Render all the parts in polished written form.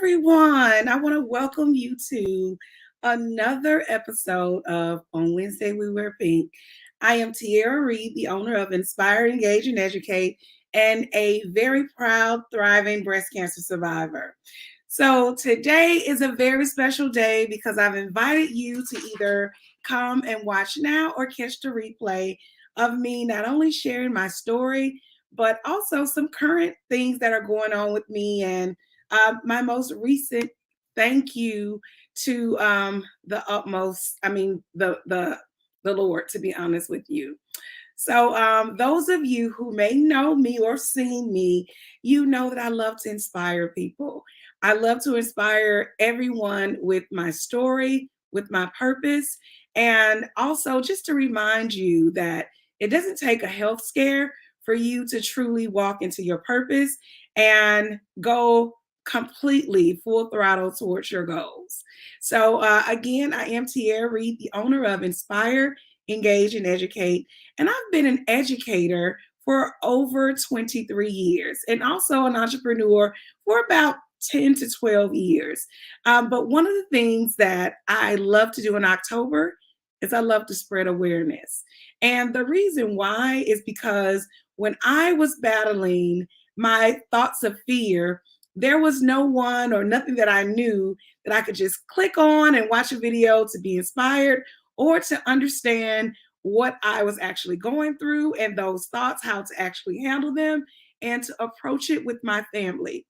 everyone. I want to welcome you to another episode of On Wednesday We Wear Pink. I am Tierra-Elise, the owner of Inspire, Engage, and Educate, and a very proud, thriving breast cancer survivor. So today is a very special day because I've invited you to either come and watch now or catch the replay of me not only sharing my story, but also some current things that are going on with me and my most recent thank you to the utmost, I mean, the Lord, to be honest with you. So, those of you who may know me or seen me, you know that I love to inspire people. I love to inspire everyone with my story, with my purpose, and also just to remind you that it doesn't take a health scare for you to truly walk into your purpose and go completely full throttle towards your goals. So, again, I am Tierra Reed, the owner of Inspire, Engage, and Educate. And I've been an educator for over 23 years and also an entrepreneur for about 10 to 12 years. But one of the things that I love to do in October is I love to spread awareness. And the reason why is because when I was battling my thoughts of fear, there was no one or nothing that I knew that I could just click on and watch a video to be inspired or to understand what I was actually going through and those thoughts, how to actually handle them, and to approach it with my family.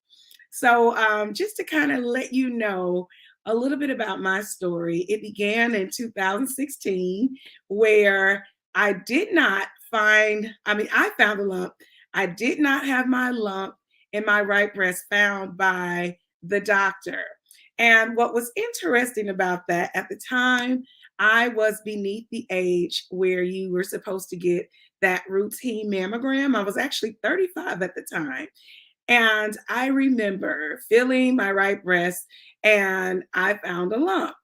So, just to kind of let you know a little bit about my story, it began in 2016, where I did not find, I mean, I found a lump. I did not have my lump in my right breast found by the doctor. And what was interesting about that at the time, I was beneath the age where you were supposed to get that routine mammogram. I was actually 35 at the time. And I remember feeling my right breast and I found a lump.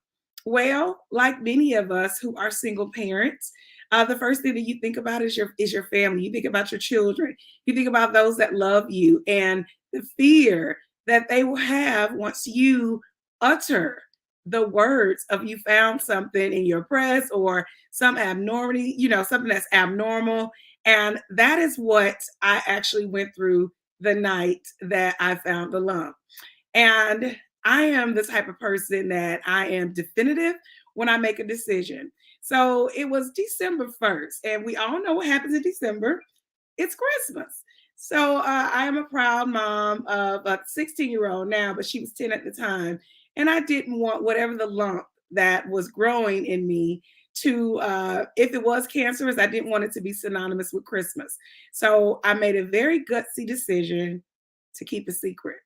Well, like many of us who are single parents, the first thing that you think about is your family. You think about your children. You think about those that love you and the fear that they will have once you utter the words of you found something in your breast or some abnormality, something that's abnormal. And that is what I actually went through the night that I found the lump. And I am the type of person that I am definitive when I make a decision. So it was December 1st, and we all know what happens in December. It's Christmas. So I am a proud mom of a 16-year-old now, but she was 10 at the time. And I didn't want whatever the lump that was growing in me to, if it was cancerous, I didn't want it to be synonymous with Christmas. So I made a very gutsy decision to keep a secret.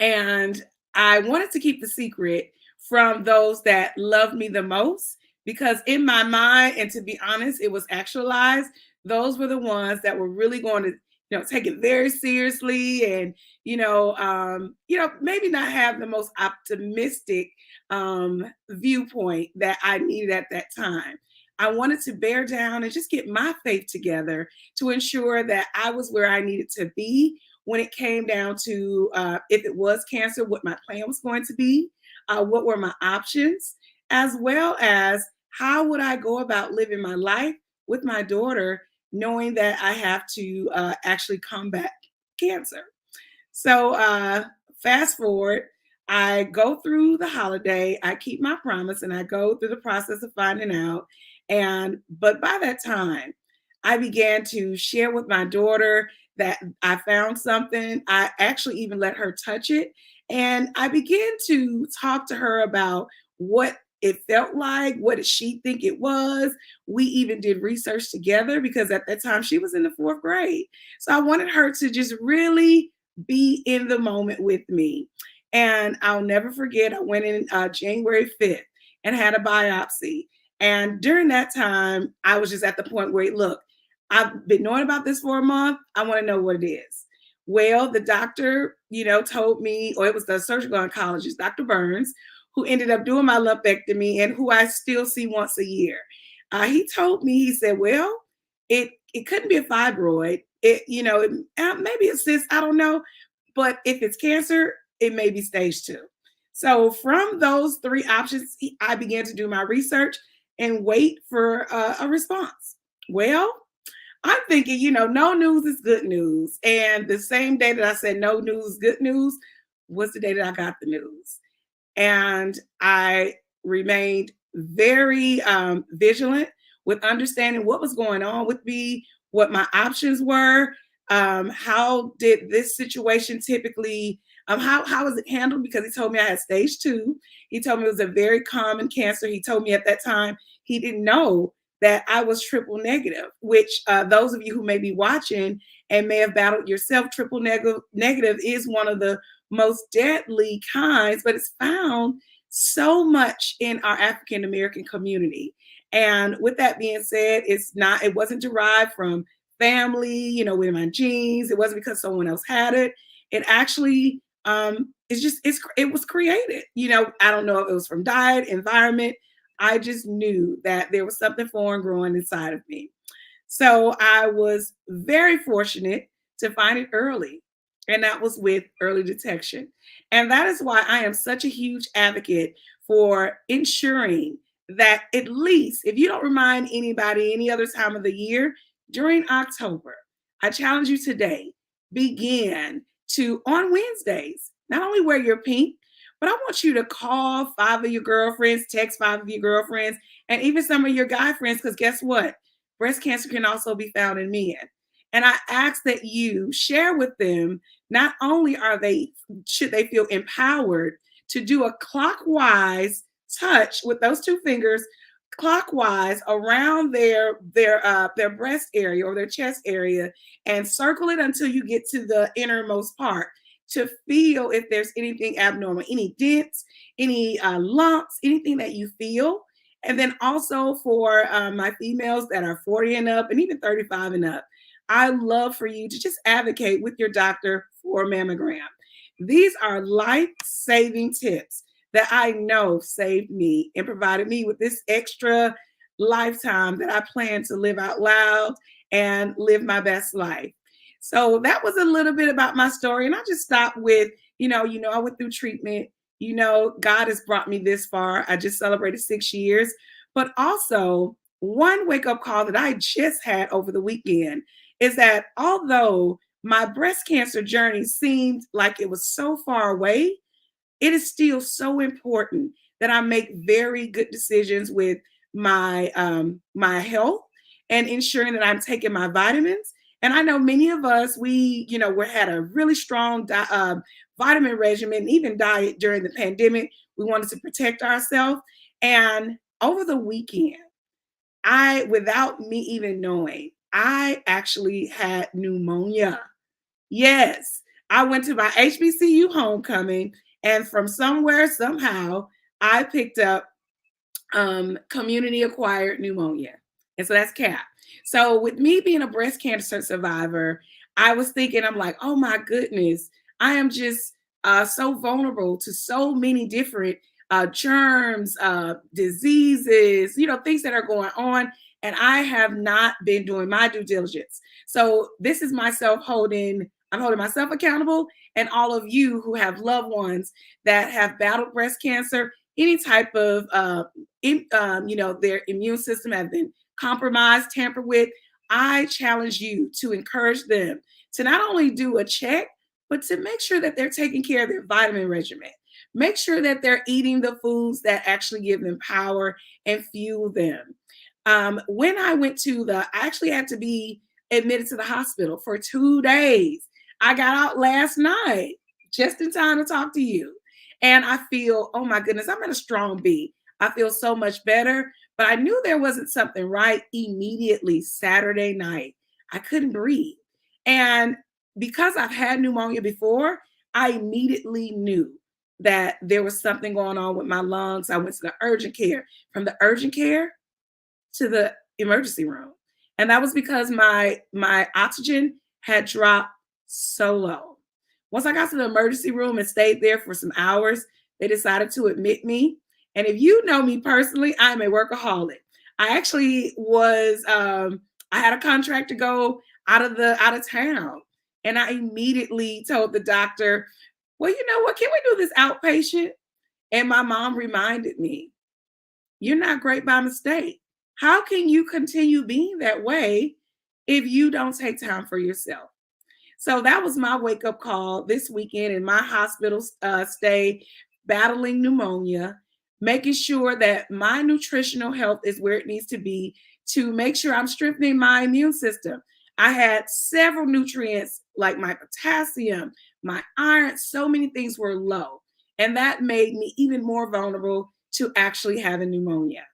And I wanted to keep the secret from those that loved me the most because in my mind, and to be honest, it was actualized. Those were the ones that were really going to, take it very seriously and, maybe not have the most optimistic viewpoint that I needed at that time. I wanted to bear down and just get my faith together to ensure that I was where I needed to be when it came down to if it was cancer, what my plan was going to be, what were my options, as well as how would I go about living my life with my daughter, knowing that I have to actually combat cancer. So fast forward, I go through the holiday, I keep my promise, and I go through the process of finding out. But by that time, I began to share with my daughter that I found something. I actually even let her touch it. And I began to talk to her about what it felt like. What did she think it was? We even did research together because at that time she was in the fourth grade. So I wanted her to just really be in the moment with me. And I'll never forget, I went in January 5th and had a biopsy. And during that time, I was just at the point where, look, I've been knowing about this for a month. I want to know what it is. Well, the doctor, told me, or it was the surgical oncologist, Dr. Burns, who ended up doing my lumpectomy and who I still see once a year. He told me, he said, well, it couldn't be a fibroid. Maybe it's cyst, I don't know. But if it's cancer, it may be stage 2. So from those 3 options, I began to do my research and wait for a response. Well, I'm thinking, no news is good news. And the same day that I said no news is good news was the day that I got the news. And I remained very vigilant with understanding what was going on with me, what my options were, how did this situation typically, how was it handled? Because he told me I had stage 2. He told me it was a very common cancer. He told me at that time he didn't know that I was triple negative, which those of you who may be watching and may have battled yourself, triple negative is one of the most deadly kinds, but it's found so much in our African American community. And with that being said, it wasn't derived from family, with my genes. It wasn't because someone else had it. It actually, it was created. I don't know if it was from diet, environment. I just knew that there was something foreign growing inside of me. So I was very fortunate to find it early, and that was with early detection. And that is why I am such a huge advocate for ensuring that at least, if you don't remind anybody any other time of the year, during October, I challenge you today, begin to, on Wednesdays, not only wear your pink, but I want you to call 5 of your girlfriends, text 5 of your girlfriends, and even some of your guy friends, because guess what? Breast cancer can also be found in men. And I ask that you share with them, not only should they feel empowered to do a clockwise touch with those 2 fingers clockwise around their breast area or their chest area, and circle it until you get to the innermost part to feel if there's anything abnormal, any dents, any lumps, anything that you feel. And then also for my females that are 40 and up and even 35 and up, I love for you to just advocate with your doctor for a mammogram. These are life-saving tips that I know saved me and provided me with this extra lifetime that I plan to live out loud and live my best life. So that was a little bit about my story. And I just stopped with, I went through treatment. God has brought me this far. I just celebrated 6 years. But also, one wake up call that I just had over the weekend is that although my breast cancer journey seemed like it was so far away, it is still so important that I make very good decisions with my health and ensuring that I'm taking my vitamins. And I know many of us, we had a really strong vitamin regimen, even diet during the pandemic. We wanted to protect ourselves. And over the weekend, without me even knowing, I actually had pneumonia. Yes, I went to my HBCU homecoming, and from somewhere, somehow, I picked up community acquired pneumonia. And so that's CAP. So with me being a breast cancer survivor, I was thinking, I'm like, oh my goodness, I am just so vulnerable to so many different germs, diseases, things that are going on. And I have not been doing my due diligence. So this is myself I'm holding myself accountable, and all of you who have loved ones that have battled breast cancer, any type of their immune system have been compromised, tampered with. I challenge you to encourage them to not only do a check, but to make sure that they're taking care of their vitamin regimen. Make sure that they're eating the foods that actually give them power and fuel them. When I actually had to be admitted to the hospital for 2 days. I got out last night just in time to talk to you. And I feel, oh my goodness, I'm at a strong B. I feel so much better, but I knew there wasn't something right immediately Saturday night. I couldn't breathe. And because I've had pneumonia before, I immediately knew that there was something going on with my lungs. I went to the urgent care. From the urgent care to the emergency room. And that was because my oxygen had dropped so low. Once I got to the emergency room and stayed there for some hours, they decided to admit me. And if you know me personally, I'm a workaholic. I actually was, I had a contract to go out of town. And I immediately told the doctor, well, you know what? Can we do this outpatient? And my mom reminded me, you're not great by mistake. How can you continue being that way if you don't take time for yourself? So that was my wake up call this weekend in my hospital stay, battling pneumonia, making sure that my nutritional health is where it needs to be to make sure I'm strengthening my immune system. I had several nutrients like my potassium, my iron, so many things were low. And that made me even more vulnerable to actually having pneumonia.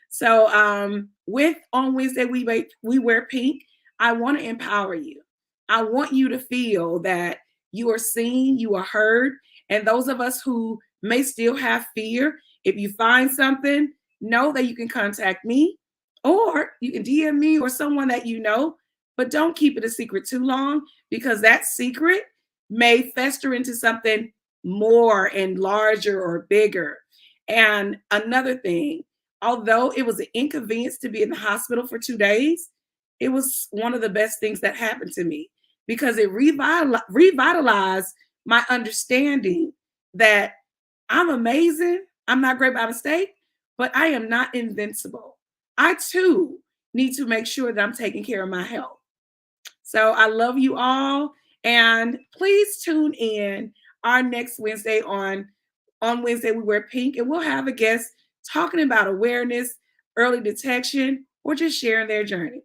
So with On Wednesday we wear pink, I want to empower you. I want you to feel that you are seen, you are heard, and those of us who may still have fear, if you find something, know that you can contact me or you can DM me or someone that you know, but don't keep it a secret too long because that secret may fester into something more and larger or bigger. And another thing, although it was an inconvenience to be in the hospital for 2 days, it was one of the best things that happened to me because it revitalized my understanding that I'm amazing. I'm not great by mistake, but I am not invincible. I too need to make sure that I'm taking care of my health. So I love you all. And please tune in our next Wednesday on Wednesday we wear pink, and we'll have a guest talking about awareness, early detection, or just sharing their journey.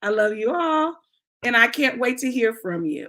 I love you all, and I can't wait to hear from you.